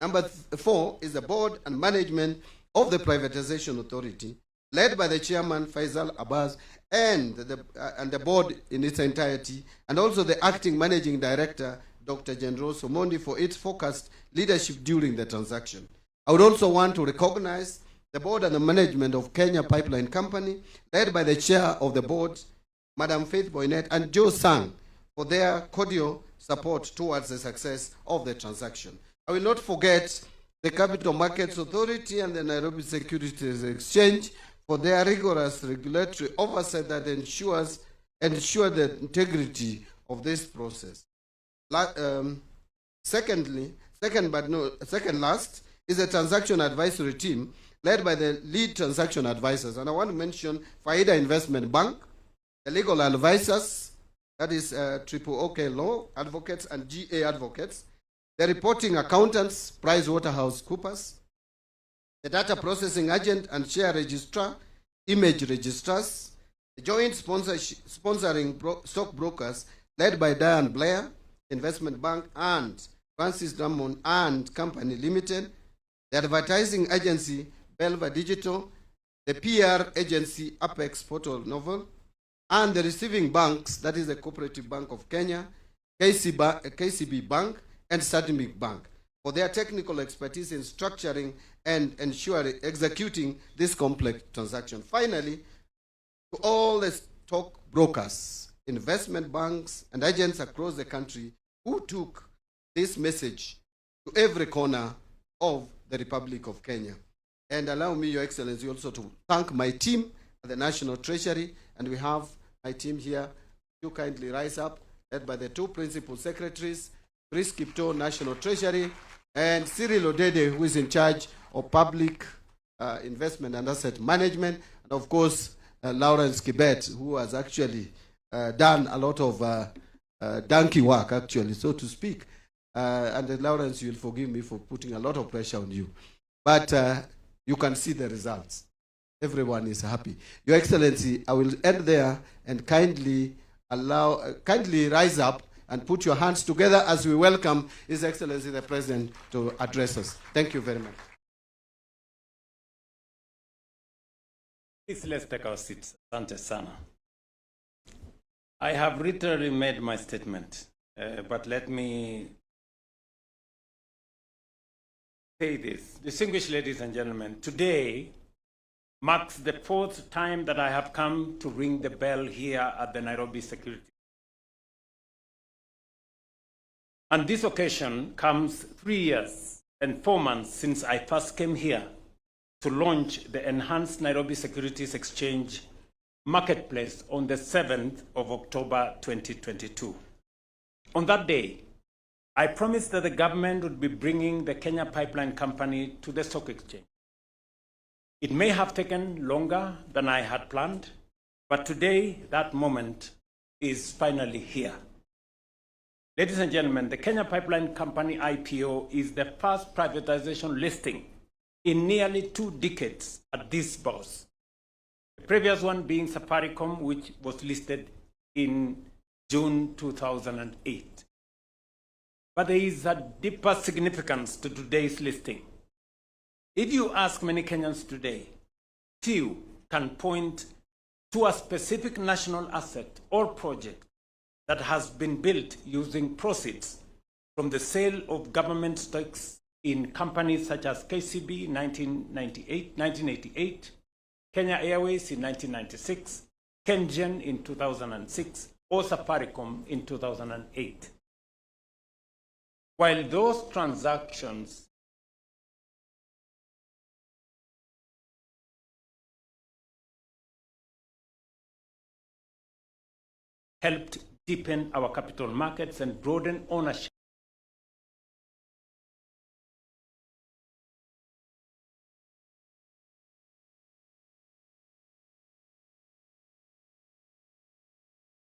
Number four is the board and management of the Privatization Authority led by the chairman, Faisal Abbas, and the board in its entirety, and also the acting managing director, Dr. General Somondi, for its focused leadership during the transaction. I would also want to recognize the board and the management of Kenya Pipeline Company, led by the chair of the board, Madam Faith Boynet, and Joe Sang, for their cordial support towards the success of the transaction. I will not forget the Capital Markets Authority and the Nairobi Securities Exchange for their rigorous regulatory oversight that ensure the integrity of this process. Second last is the transaction advisory team led by the lead transaction advisors. And I want to mention Faida Investment Bank, the legal advisors, that is Triple OK Law Advocates and GA Advocates, the reporting accountants, PricewaterhouseCoopers, the data processing agent and share registrar, Image Registrars, the joint sponsoring stockbrokers led by Diane Blair Investment Bank and Francis Drummond and Company Limited, the advertising agency Belva Digital, the PR agency Apex Portal Novel, and the receiving banks, that is the Cooperative Bank of Kenya, KCB Bank, and Stanbic Bank, for their technical expertise in structuring and executing this complex transaction. Finally, to all the stock brokers, investment banks, and agents across the country who took this message to every corner of the Republic of Kenya. And allow me, Your Excellency, also to thank my team at the National Treasury, and we have my team here. You kindly rise up, led by the two principal secretaries, Chris Kipto, National Treasury, and Cyril Odede, who is in charge of public investment and asset management, and of course, Lawrence Kibet, who has actually done a lot of donkey work, actually, so to speak. And Lawrence, you'll forgive me for putting a lot of pressure on you. But you can see the results. Everyone is happy. Your Excellency, I will end there and kindly rise up and put your hands together as we welcome His Excellency the President to address us. Thank you very much. Please, let's take our seats. Asante sana. I have literally made my statement, but let me say this. Distinguished ladies and gentlemen, today marks the fourth time that I have come to ring the bell here at the Nairobi Securities. And this occasion comes 3 years and 4 months since I first came here to launch the enhanced Nairobi Securities Exchange marketplace on the 7th of October 2022. On that day, I promised that the government would be bringing the Kenya Pipeline Company to the stock exchange. It may have taken longer than I had planned, but today that moment is finally here. Ladies and gentlemen, the Kenya Pipeline Company IPO is the first privatization listing in nearly 2 decades at this bourse. The previous one being Safaricom, which was listed in June 2008. But there is a deeper significance to today's listing. If you ask many Kenyans today, few can point to a specific national asset or project that has been built using proceeds from the sale of government stocks in companies such as KCB in 1988, Kenya Airways in 1996, KenGen in 2006, or Safaricom in 2008. While those transactions helped deepen our capital markets and broaden ownership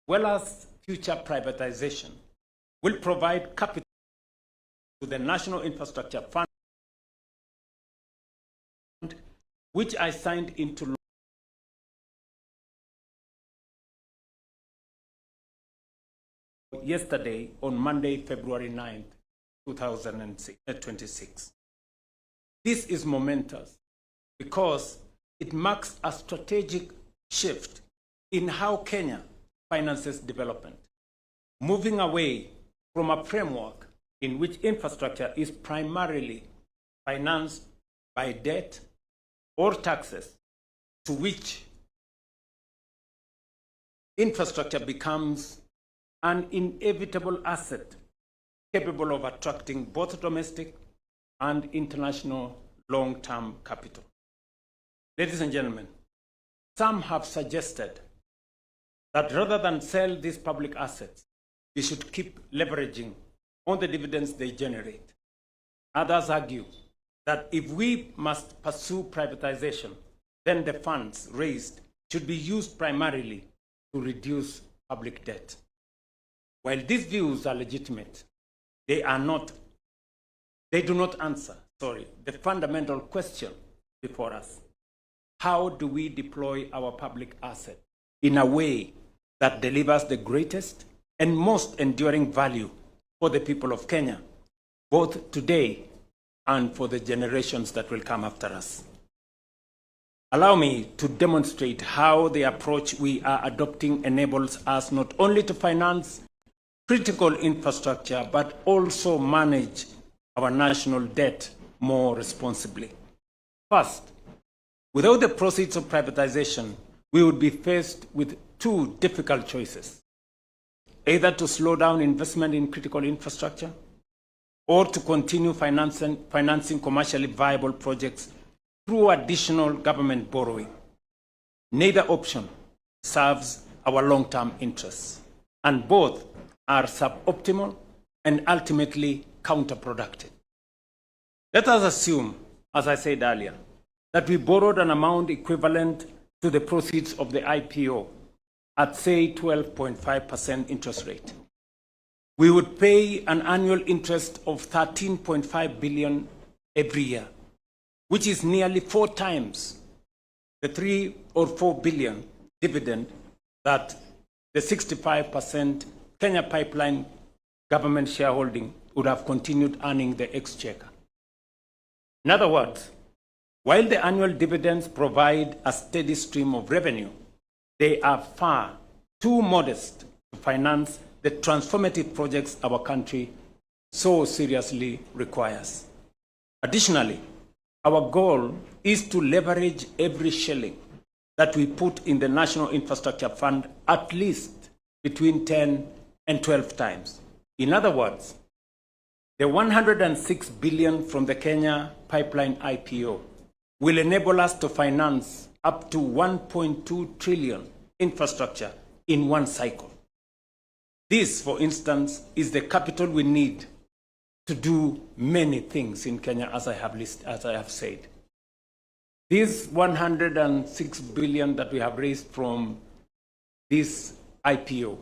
well as future privatization, will provide capital to the National Infrastructure Fund, which I signed into law yesterday on Monday, February 9th, 2026. This is momentous because it marks a strategic shift in how Kenya finances development, moving away from a framework in which infrastructure is primarily financed by debt or taxes, to which infrastructure becomes an inevitable asset capable of attracting both domestic and international long-term capital. Ladies and gentlemen, some have suggested that rather than sell these public assets, we should keep leveraging on the dividends they generate. Others argue that if we must pursue privatization, then the funds raised should be used primarily to reduce public debt. While these views are legitimate, they do not answer, the fundamental question before us. How do we deploy our public asset in a way that delivers the greatest and most enduring value for the people of Kenya, both today and for the generations that will come after us? Allow me to demonstrate how the approach we are adopting enables us not only to finance critical infrastructure, but also manage our national debt more responsibly. First, without the proceeds of privatization, we would be faced with two difficult choices: either to slow down investment in critical infrastructure or to continue financing commercially viable projects through additional government borrowing. Neither option serves our long-term interests, and both are suboptimal and ultimately counterproductive. Let us assume, as I said earlier, that we borrowed an amount equivalent to the proceeds of the IPO at, say, 12.5% interest rate. We would pay an annual interest of 13.5 billion every year, which is nearly 4 times the 3 or 4 billion dividend that the 65% Kenya Pipeline government shareholding would have continued earning the exchequer. In other words, while the annual dividends provide a steady stream of revenue, they are far too modest to finance the transformative projects our country so seriously requires. Additionally, our goal is to leverage every shilling that we put in the National Infrastructure Fund at least between 10 and 12 times. In other words, the 106 billion from the Kenya Pipeline IPO will enable us to finance up to 1.2 trillion infrastructure in one cycle. This, for instance, is the capital we need to do many things in Kenya, as I have said. This 106 billion that we have raised from this IPO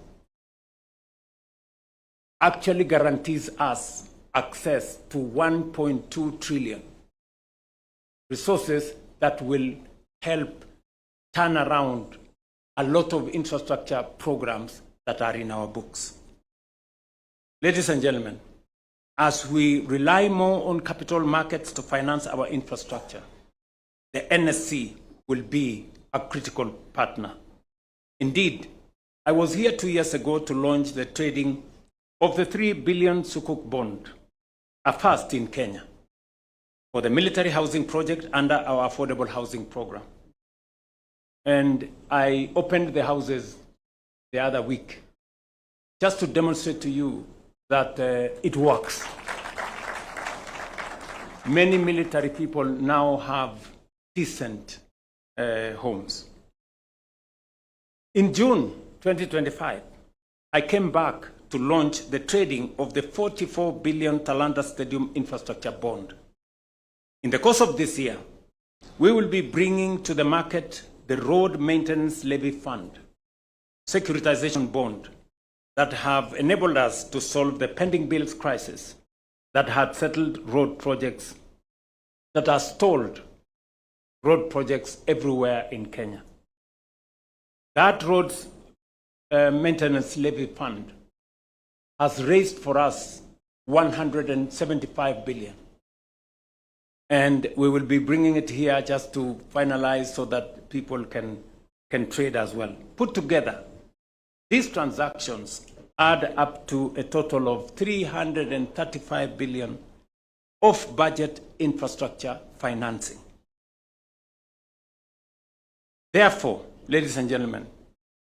actually guarantees us access to 1.2 trillion resources that will help turn around a lot of infrastructure programs that are in our books. Ladies and gentlemen, as we rely more on capital markets to finance our infrastructure, the NSC will be a critical partner. Indeed, I was here 2 years ago to launch the trading of the 3 billion Sukuk bond, a first in Kenya, for the military housing project under our affordable housing program. And I opened the houses the other week just to demonstrate to you that it works. Many military people now have decent homes. In June 2025, I came back to launch the trading of the 44 billion Talanta Stadium infrastructure bond. In the course of this year, we will be bringing to the market the Road Maintenance Levy Fund, securitization bond, that have enabled us to solve the pending bills crisis that had settled road projects, that has stalled road projects everywhere in Kenya. That Roads Maintenance Levy Fund has raised for us 175 billion. And we will be bringing it here just to finalize so that people can trade as well. Put together, these transactions add up to a total of 335 billion of budget infrastructure financing. Therefore, ladies and gentlemen,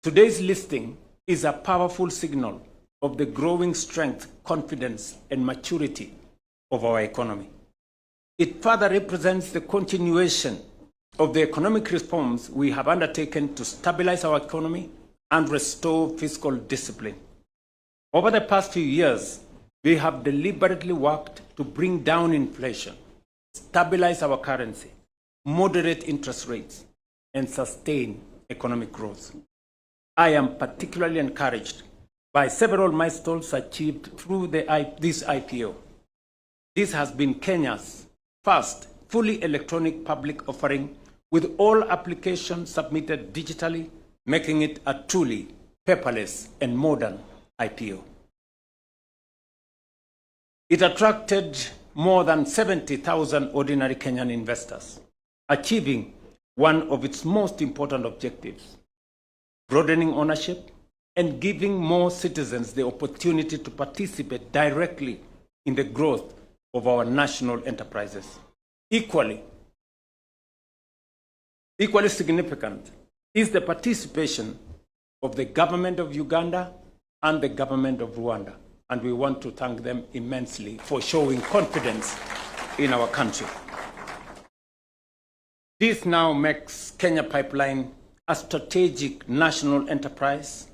today's listing is a powerful signal of the growing strength, confidence, and maturity of our economy. It further represents the continuation of the economic reforms we have undertaken to stabilize our economy and restore fiscal discipline. Over the past few years, we have deliberately worked to bring down inflation, stabilize our currency, moderate interest rates, and sustain economic growth. I am particularly encouraged by several milestones achieved through this IPO. This has been Kenya's first fully electronic public offering, with all applications submitted digitally, making it a truly paperless and modern IPO. It attracted more than 70,000 ordinary Kenyan investors, achieving one of its most important objectives: broadening ownership and giving more citizens the opportunity to participate directly in the growth of our national enterprises. Equally significant is the participation of the government of Uganda and the government of Rwanda, and we want to thank them immensely for showing confidence in our country. This now makes Kenya Pipeline a strategic national enterprise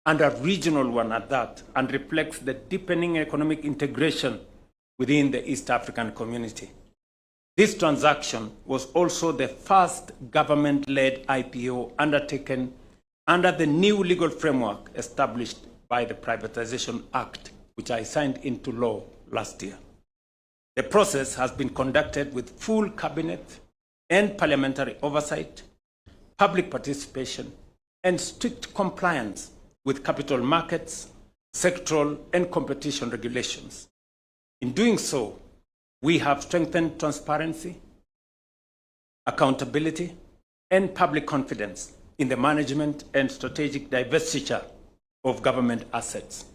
and a regional one at that, and reflects the deepening economic integration within the East African community. This transaction was also the first government-led IPO undertaken under the new legal framework established by the Privatization Act, which I signed into law last year. The process has been conducted with full cabinet and parliamentary oversight, public participation, and strict compliance with capital markets, sectoral, and competition regulations. In doing so, we have strengthened transparency, accountability, and public confidence in the management and strategic divestiture of government assets.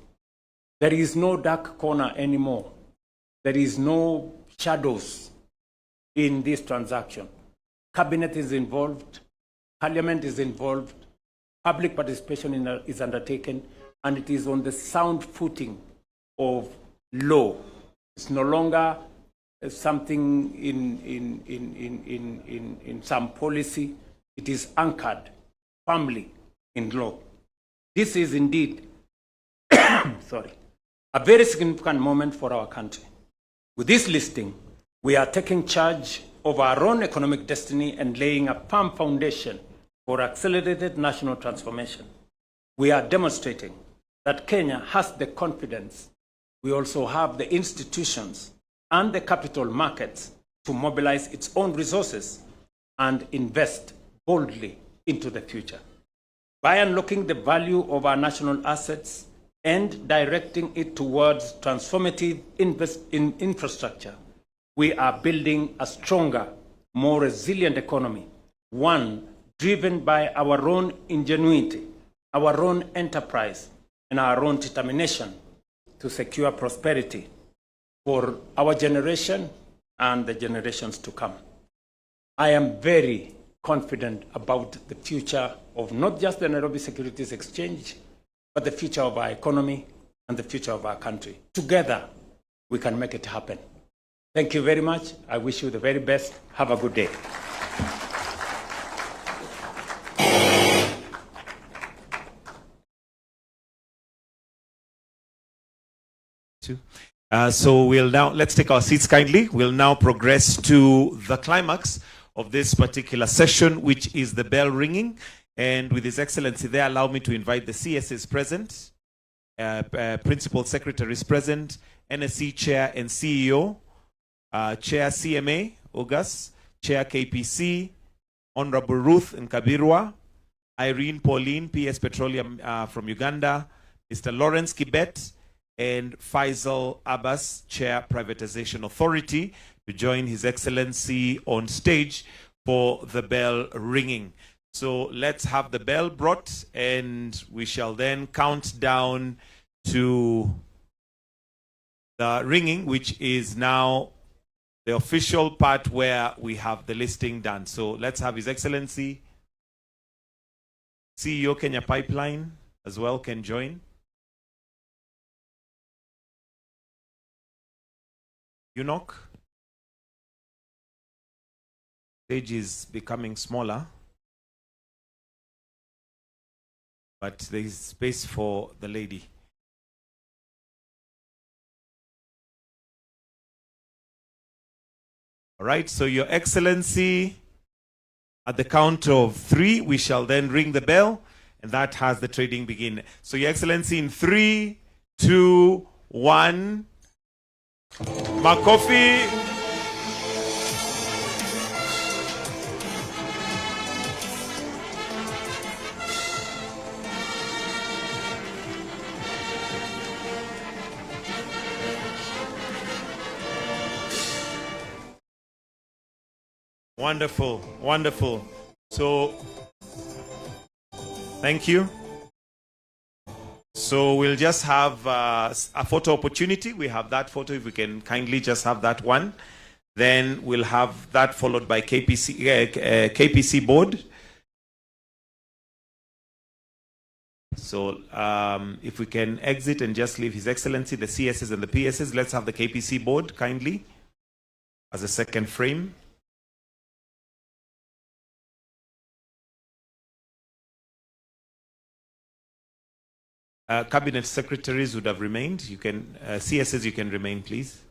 There is no dark corner anymore. There is no shadows in this transaction. Cabinet is involved, Parliament is involved, public participation is undertaken, and it is on the sound footing of law. It's no longer something in some policy. It is anchored firmly in law. This is indeed a very significant moment for our country. With this listing, we are taking charge of our own economic destiny and laying a firm foundation for accelerated national transformation. We are demonstrating that Kenya has the confidence. We also have the institutions and the capital markets to mobilize its own resources and invest boldly into the future. By unlocking the value of our national assets and directing it towards transformative infrastructure, we are building a stronger, more resilient economy, one driven by our own ingenuity, our own enterprise, and our own determination to secure prosperity for our generation and the generations to come. I am very confident about the future of not just the Nairobi Securities Exchange, but the future of our economy and the future of our country. Together, we can make it happen. Thank you very much. I wish you the very best. Have a good day. So let's take our seats kindly. We'll now progress to the climax of this particular session, which is the bell ringing. And with His Excellency there, allow me to invite the CSs present, Principal Secretaries present, NSC Chair and CEO, Chair CMA, August, Chair KPC, Honorable Ruth Nkabirwa, Irene Pauline, PS Petroleum from Uganda, Mr. Lawrence Kibet, and Faisal Abbas, Chair Privatization Authority, to join His Excellency on stage for the bell ringing. So let's have the bell brought, and we shall then count down to the ringing, which is now the official part where we have the listing done. So let's have His Excellency, CEO Kenya Pipeline as well can join. Eunuch. Stage is becoming smaller, but there is space for the lady. All right, so Your Excellency, at the count of 3, we shall then ring the bell, and that has the trading begin. So Your Excellency, in 3, 2, 1, Makofi. Wonderful, wonderful. So, thank you. So we'll just have a photo opportunity. We have that photo, if we can kindly just have that one. Then we'll have that followed by KPC board. So if we can exit and just leave His Excellency, the CSs and the PSs. Let's have the KPC board kindly as a second frame. Cabinet secretaries would have remained. You can, CSs, you can remain, please.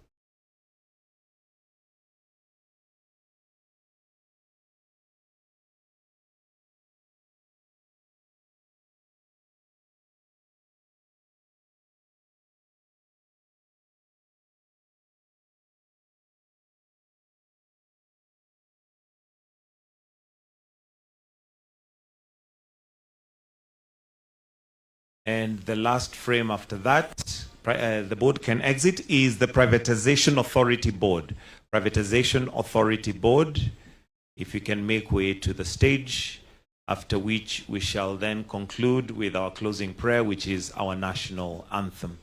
And the last frame after that, the board can exit, is the Privatization Authority Board. Privatization Authority Board, if you can make way to the stage, after which we shall then conclude with our closing prayer, which is our national anthem.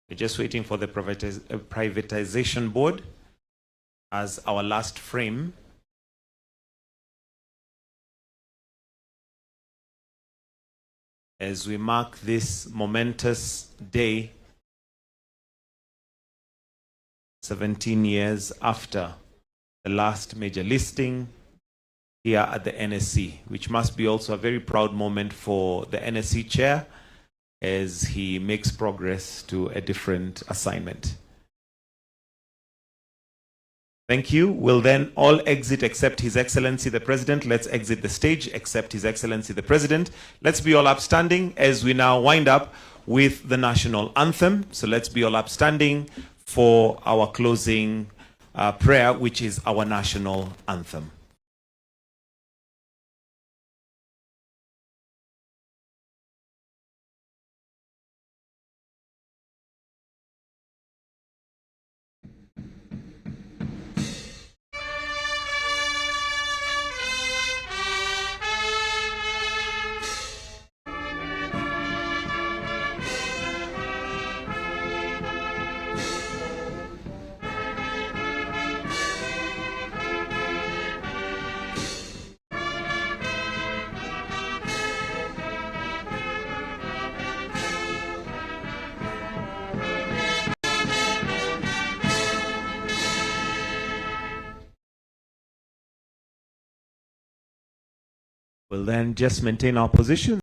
We're just waiting for the privatization board as our last frame. As we mark this momentous day, 17 years after the last major listing here at the NSC, which must be also a very proud moment for the NSC chair, as he makes progress to a different assignment. Thank you. We'll then all exit except His Excellency the President. Let's exit the stage except His Excellency the President. Let's be all upstanding as we now wind up with the national anthem. So let's be all upstanding for our closing prayer, which is our national anthem. We'll then just maintain our position.